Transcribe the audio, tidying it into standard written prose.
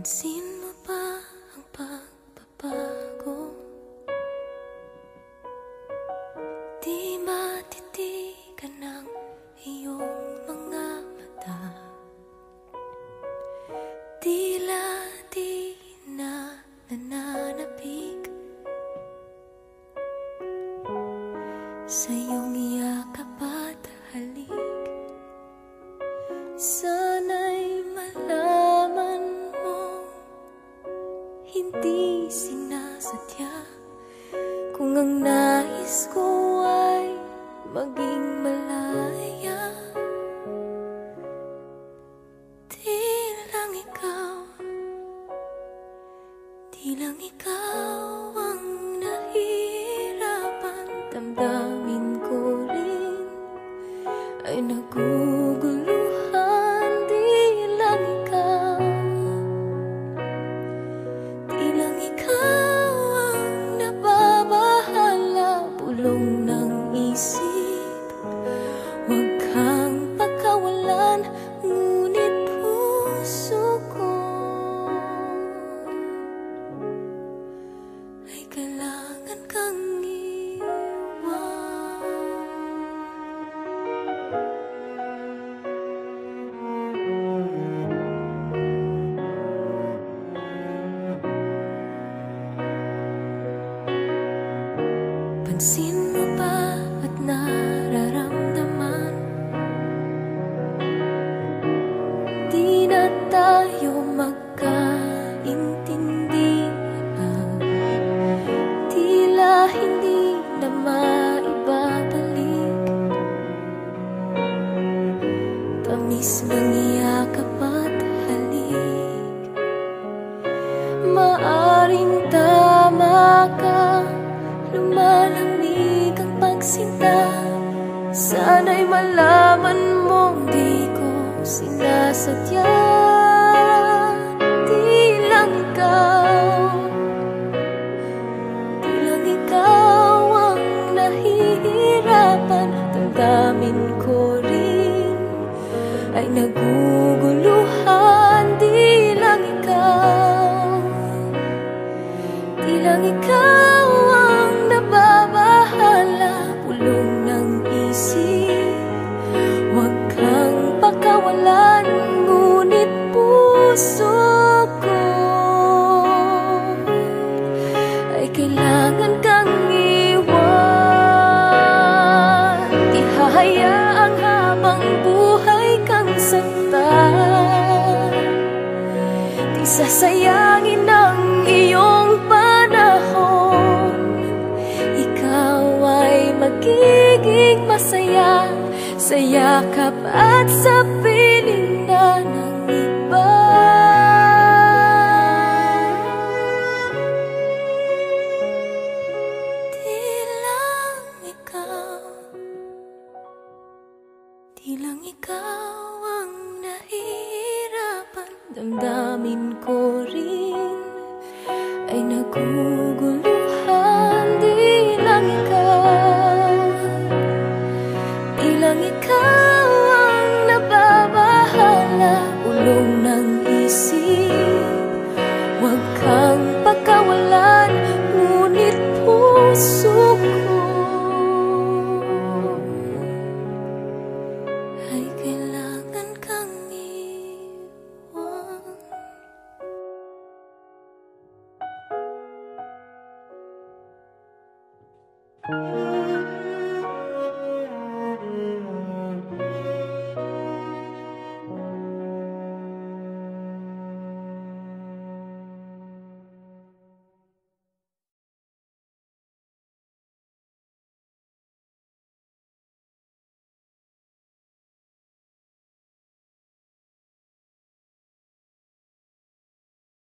Pansin mo ba ang pagbabago? Di matitigan ng iyong mga mata. Tila di na nananapig sa iyong yakap at halik. Sana'y malaman mo, hindi sinasadya. Kung ang nais ko ay maging malaya, di lang ikaw ang nahihirapan. Damdamin ko rin ay naguguluhan. Di lang ikaw ang nababahala. Bulong ng isip, huwag kang pagkawalan. Ngunit puso ko ay kailangan kang pansin mo ba at nararamdaman? Di na tayo magkaintindihan. Tila hindi na maibabalik tamis ng yakap at halik. Maaring tama ka, lumalamig ang pagsinta. Sana'y malaman mong di ko sinasadya. Di lang ikaw ang nahihirapan. Damdamin ko rin ay naguguluhan. Di lang ikaw ang nababahala. Bulong ng isip, huwag kang pakawalan. Ngunit puso ko ay kailangan kang iwan. Di hahayaang habang buhay kang saktan. Di sasayangin ang iyong panahon. Ikaw ay magiging masaya sa yakap at sa piling na ng iba. Di lang ikaw ang nahihirapan. Damdamin ko rin ay naguguluhan. Di lang ikaw ang nababahala. Ulong ng isip, huwag kang pagkawalan. Ngunit puso ko ay kailangan